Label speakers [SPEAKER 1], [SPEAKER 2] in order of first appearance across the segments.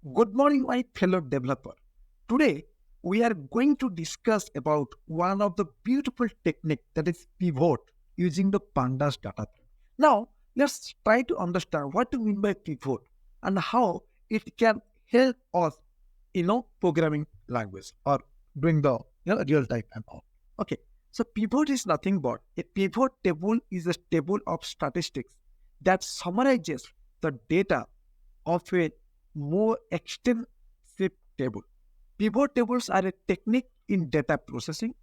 [SPEAKER 1] Good morning, my fellow developer. Today, we are going to discuss about one of the beautiful technique that is pivot using the Pandas data. Now, let's try to understand what do you mean by pivot and how it can help us, programming language or doing the real time and all. Okay, so pivot is nothing but a pivot table is a table of statistics that summarizes the data of a more extensive table. Pivot tables are a technique in data processing.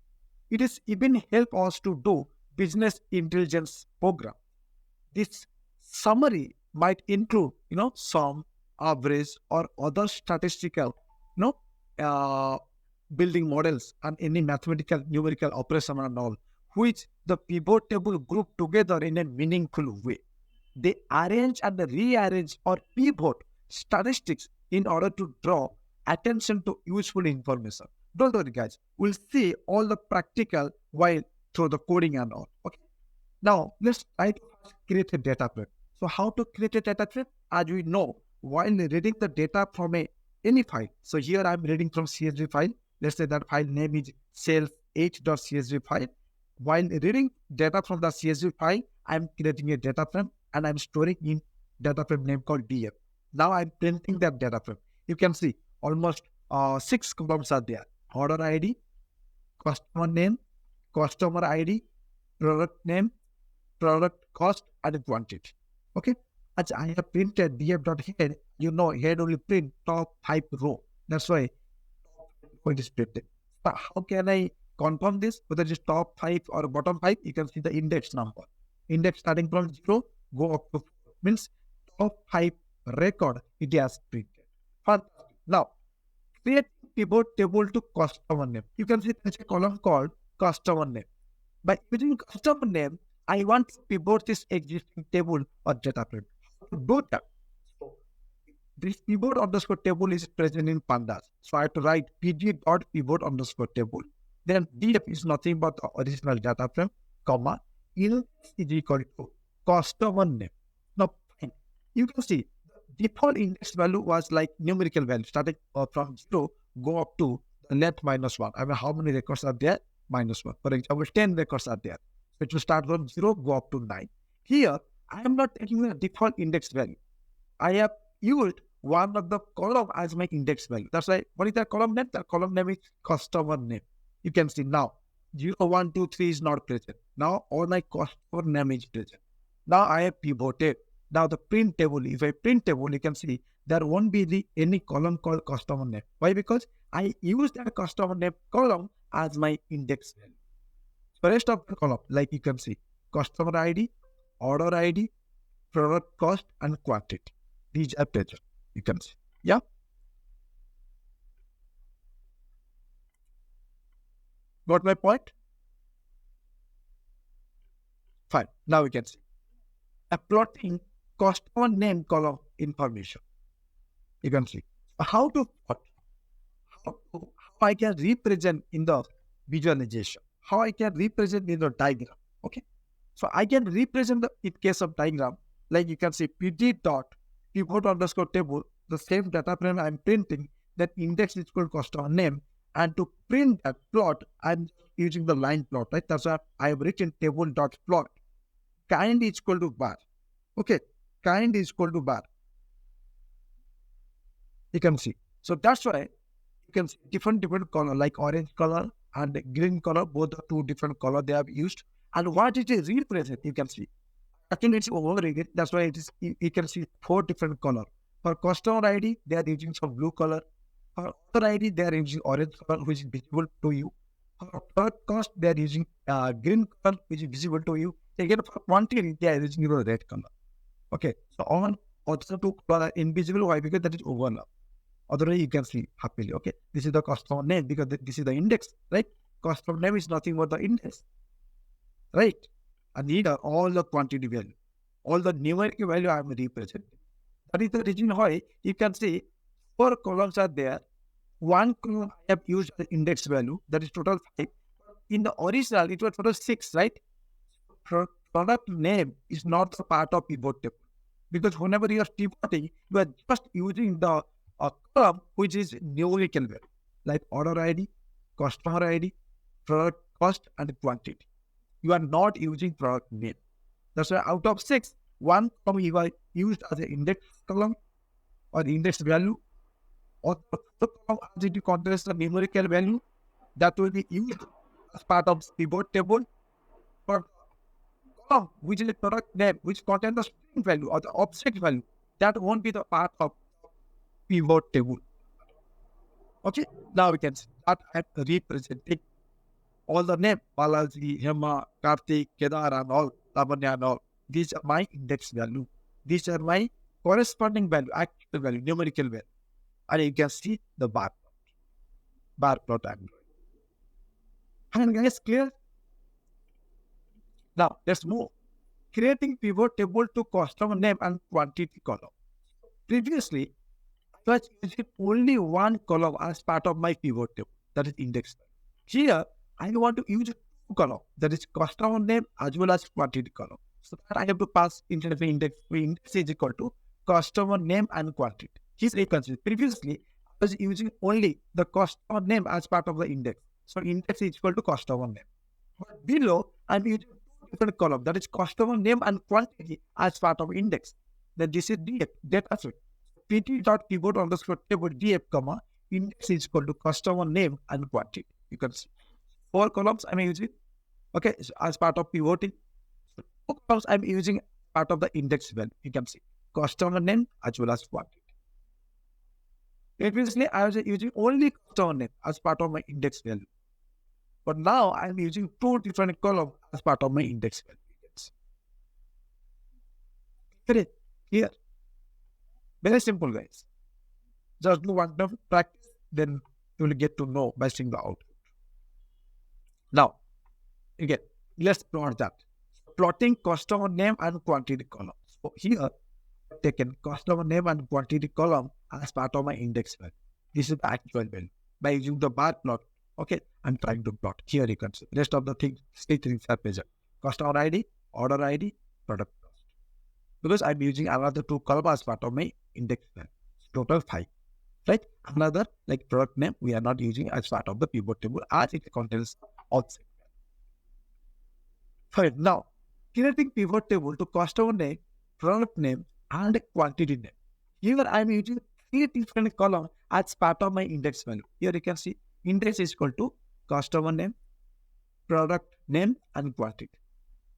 [SPEAKER 1] It is even help us to do business intelligence program. This summary might include, sum, average, or other statistical, you know, uh, building models and any mathematical numerical operation and all, which the pivot table group together in a meaningful way. They arrange and rearrange or pivot statistics in order to draw attention to useful information. Don't worry, guys. We'll see all the practical while through the coding and all. Okay. Now, let's try to first create a data frame. So, how to create a data frame? As we know, while reading the data from any file. So, here I'm reading from CSV file. Let's say that file name is sales8.csv file. While reading data from the CSV file, I'm creating a data frame and I'm storing in data frame name called DF. Now I'm printing that data frame. You can see almost 6 columns are there. Order ID, customer ID, product name, product cost, and quantity. Okay. As I have printed df.head, head only print top 5 row. That's why it is printed. But how can I confirm this? Whether it is top 5 or bottom 5, you can see the index number. Index starting from 0, go up to 4. Means top 5 record it has printed. Fantastic. Now, create pivot table to customer name. You can see there's a column called customer name. By using customer name, I want to pivot this existing table or data frame. To do that, so this pivot underscore table is present in Pandas. So I have to write pg.pivot underscore table. Then df is nothing but the original data frame, comma, in is equal to customer name. Now, fine. You can see the default index value was like numerical value, starting from 0, go up to the left -1. I mean, how many records are there? -1. For example, 10 records are there. So it will start from 0, go up to 9. Here, I am not taking the default index value. I have used one of the column as my index value. That's why, what is that column name? That column name is customer name. You can see now, 0, 1, 2, 3 is not present. Now, all my customer name is present. Now, I have pivoted. Now, the print table, if I print table, you can see there won't be any column called customer name. Why? Because I use that customer name column as my index value. So, rest of the column, like you can see, customer ID, order ID, product cost, and quantity. These are present. You can see. Yeah. Got my point? Fine. Now we can see. Plotting customer name column information. You can see. How to plot? How I can represent in the visualization. How I can represent in the diagram. Okay. So I can represent the in case of diagram, like you can see pd dot pivot underscore table, the same data frame I'm printing, that index is equal to customer name. And to print that plot, I'm using the line plot, right? That's why I have written table dot plot. Kind is equal to bar. Okay. Kind is equal to bar. You can see. So that's why you can see different color, like orange color and green color, both are two different color they have used. And what it is represent, you can see. Actually, it's overrated. That's why it is. You can see 4 different color. For customer ID, they are using some blue color. For other ID, they are using orange color, which is visible to you. For product cost, they are using green color, which is visible to you. Again, for quantity, they are using red color. Okay, so on other 2 color are invisible. Why? Because that is overlap. Otherwise, you can see happily. Okay, this is the customer name because this is the index, right? Customer name is nothing but the index, right? I need all the quantity value, all the numeric value I am representing. That is the reason why you can see 4 columns are there. One column I have used the index value, that is total 5. In the original, it was total 6, right? Product name is not the part of pivot table because whenever you are pivoting, you are just using the a column which is numerical value, like order ID, customer ID, product cost, and quantity. You are not using product name. That's why out of 6, 1 column you are used as an index column or index value, or the column as it contains the numerical value that will be used as part of pivot table, or column which is a product name which contains the string value or the object value that won't be the part of pivot table. Okay, now we can start at representing all the name Balaji, Hema, Karthik, Kedar, and all, Lavanya, and all. These are my index value. These are my corresponding value, actual value, numerical value. And you can see the bar plot Android. And guys, clear? Now let's move. Creating pivot table to customer name and quantity column. Previously, I was using only one column as part of my pivot table, that is index. Here, I want to use two columns, that is customer name as well as quantity column. So that I have to pass into the index is equal to customer name and quantity. Here you can see previously I was using only the customer name as part of the index. So index is equal to customer name. But below, I'm using two different columns, that is customer name and quantity as part of index. Then this is DF, Dataframe. pt.pivot underscore table df, comma, index is equal to customer name and quantity. You can see 4 columns I'm using, okay, so as part of pivoting. So 2 columns I'm using part of the index value. You can see customer name as well as quantity. Previously, I was using only customer name as part of my index value. But now I'm using 2 different columns as part of my index value. Very clear. Very simple, guys. Just do one time practice, then you will get to know by seeing the output. Now, again, let's plot that. Plotting customer name and quantity column. So here, I've taken customer name and quantity column as part of my index value. This is the actual value. By using the bar plot, okay, I'm trying to plot. Here you can see rest of the things, 3 things are present. Customer ID, order ID, product cost. Because I'm using another 2 columns as part of my index value. Total 5. Right? Another like product name we are not using as part of the pivot table as it contains outside. Fine. Now, creating pivot table to customer name, product name, and quantity name. Here I am using 3 different columns as part of my index value. Here you can see index is equal to customer name, product name, and quantity.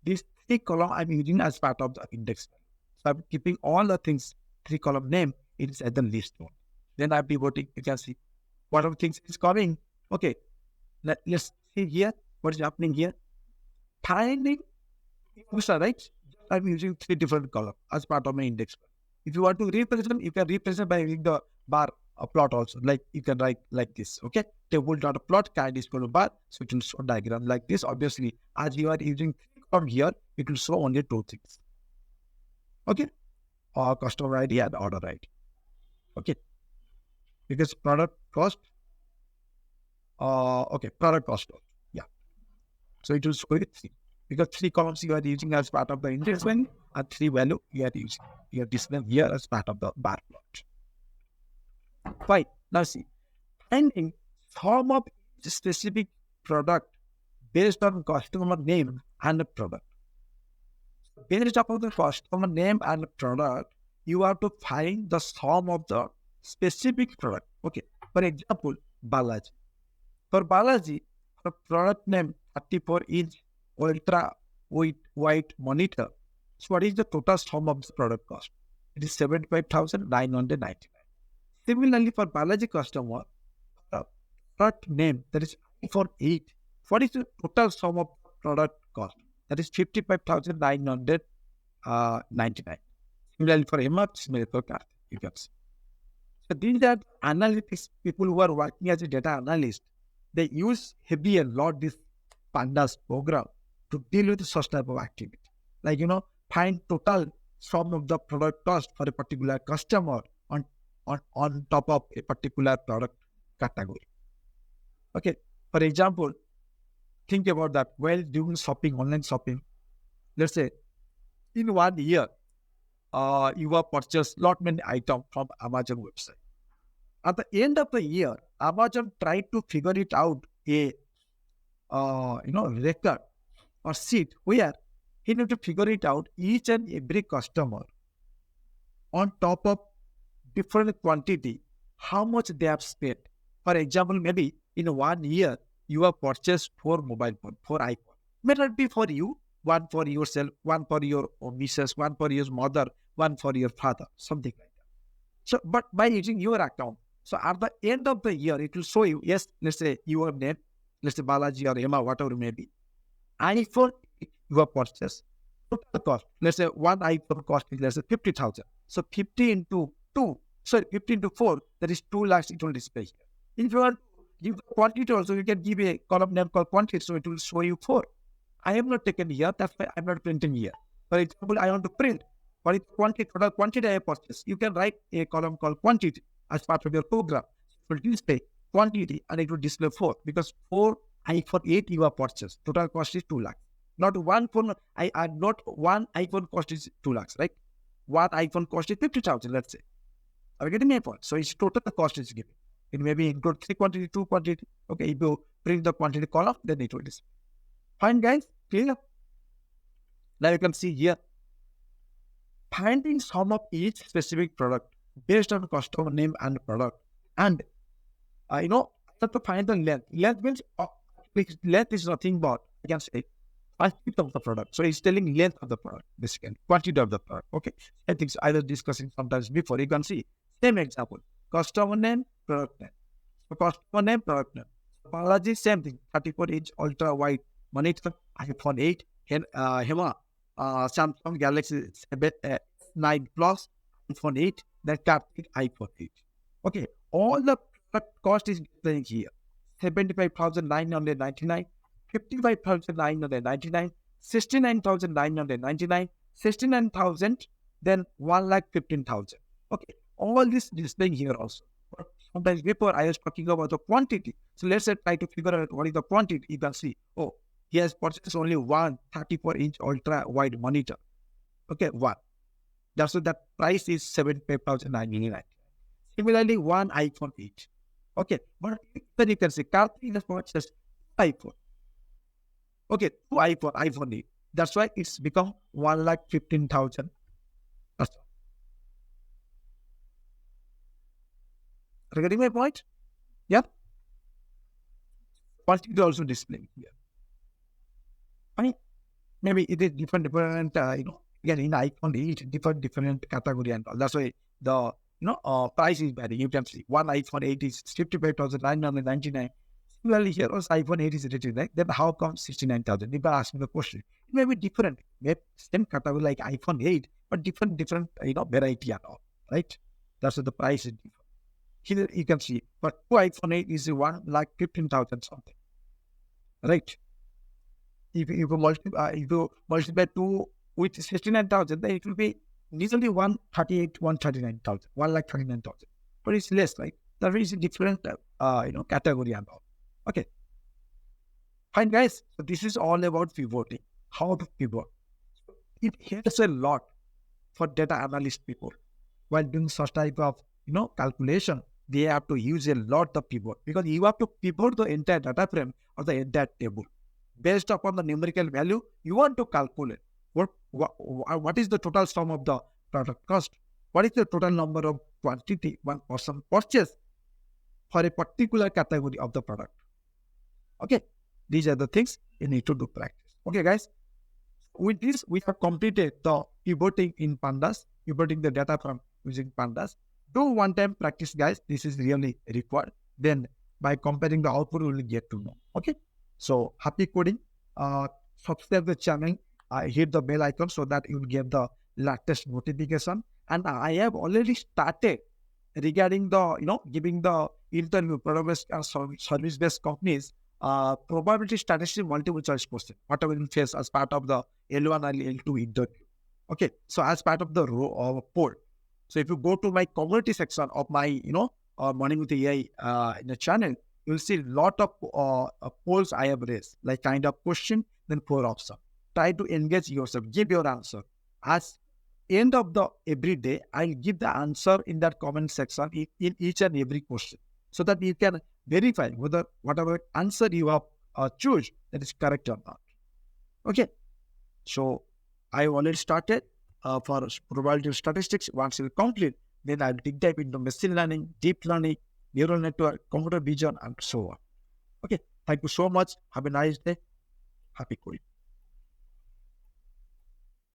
[SPEAKER 1] These 3 columns I am using as part of the index value. So I'm keeping all the things 3 column name is at the list one. Then I'm pivoting. You can see what of things is coming. Okay, let's see here what is happening here. Finding user, right? I'm using 3 different columns as part of my index. If you want to represent, you can represent by using the bar plot also. Like you can write like this. Okay, table.plot kind is equal to bar, so it will show diagram like this. Obviously, as you are using 3 columns here, it will show only 2 things. Okay, or customer ID and order ID. Okay, because product cost. Okay, product cost. Yeah, so it will show it 3. Because 3 columns you are using as part of the index value and 3 value you are using. You are displaying here as part of the bar plot. Fine. Now see, finding sum of specific product based on customer name and product. Based upon the customer name and product, you have to find the sum of the specific product. Okay. For example, Balaji. For Balaji, for product name 34-inch ultra white monitor. So what is the total sum of the product cost? It is 75,999. Similarly, for Balaji customer, product name that is for 8. What is the total sum of product cost? That is 55,999. Similarly, for Hema, similarly for Karthik, you can see. So these are analytics people who are working as a data analyst. They use heavy a lot this Pandas program to deal with such type of activity. Like, find total sum of the product cost for a particular customer on top of a particular product category. Okay. For example, think about that while doing shopping, online shopping. Let's say in 1 year, you have purchased lot many items from Amazon website. At the end of the year, Amazon tried to figure it out a record or sheet where he need to figure it out each and every customer on top of different quantity, how much they have spent. For example, maybe in 1 year, you have purchased 4 mobile phone, 4 iPhone. May not be for you, one for yourself, one for your missus, one for your mother, one for your father, something like that. So, but by using your account, so at the end of the year, it will show you, yes, let's say your name, let's say Balaji or Emma, whatever it may be. iPhone you have purchased, total cost, let's say one iPhone cost is, let's say 50,000. So 50 into 2, sorry, 50 into 4, that is 2 lakhs it will display here. If you want to give the quantity also, you can give a column name called quantity, so it will show you 4. I have not taken here, that's why I'm not printing here. For example, I want to print what is quantity, total quantity I have purchased. You can write a column called quantity as part of your program. It will display quantity and it will display 4 because 4 iPhone 8 you have purchased. Total cost is 2 lakhs. Not one phone, not one iPhone cost is 2 lakhs, right? One iPhone cost is 50,000, let's say. Are you getting my point? So it's total the cost is given. It may be include 3 quantity, 2 quantity. Okay, if you print the quantity column, then it will display. Fine, guys, clear? Now you can see here, finding sum of each specific product based on customer name and product. And, I have to find the length. Length means, length is nothing but, I can say, quantity of the product. So it's telling length of the product, basically, quantity of the product. Okay, I think I was discussing sometimes before. You can see, same example, customer name, product name. So customer name, product name. Balaji, same thing, 34-inch ultra wide monitor, iPhone 8, Hema, Samsung Galaxy 9 Plus, iPhone 8, then Karthik iPhone 8. Okay, all the product cost is displaying here. 75,999, 55,999, 69,999, 69,000, then 1,15,000. Okay, all this displaying here also. But sometimes before I was talking about the quantity. So let's say try to figure out what is the quantity. You can see, oh, he has purchased only one 34-inch ultra wide monitor. Okay, one. That's what that price is 75,999. Similarly, one iPhone 8. Okay, but then you can see Karthik has purchased iPhone. Okay, two iPhone 8. That's why it's become 1,15,000. That's all. Are you getting my point? Yeah. Quantity also displaying here. Fine. Maybe it is different, again in iPhone 8, different category and all. That's why the price is varying. You can see one iPhone 8 is 55,999. Similarly, here also iPhone 8 is written, right? Then how come 69,000? If I ask me the question, it may be different. Maybe same category like iPhone 8, but different variety and all, right? That's why the price is different. Here you can see, but two iPhone 8 is 1,15,000 something, right? If you multiply 2 with 69,000, then it will be easily 139,000, 1,39,000. But it's less, right? That is a different, category and all. Okay. Fine, guys. So this is all about pivoting. How to pivot. It helps a lot for data analyst people. While doing such type of, calculation, they have to use a lot of pivot because you have to pivot the entire data frame or the entire table. Based upon the numerical value, you want to calculate what is the total sum of the product cost, what is the total number of quantity one person purchased for a particular category of the product. Okay, these are the things you need to do practice. Okay, guys, with this we have completed the pivoting in Pandas, pivoting the data from using Pandas. Do one time practice, guys. This is really required. Then by comparing the output, we will get to know. Okay. So happy coding. Subscribe the channel. Hit the bell icon so that you will get the latest notification. And I have already started regarding the giving the interview product service based companies probability statistic multiple choice question. Whatever you face as part of the L1 and L2 interview. Okay. So as part of the poll. So if you go to my community section of my Morning with AI in the channel, you'll see a lot of polls I have raised, like kind of question, then 4 options. Try to engage yourself, give your answer as end of the every day, I'll give the answer in that comment section in each and every question, so that you can verify whether whatever answer you have choose that is correct or not. Okay, so I already started for probability statistics. Once you complete, then I'll dig dive into machine learning, deep learning, neural network, computer vision, and so on. Okay, thank you so much. Have a nice day. Happy coding.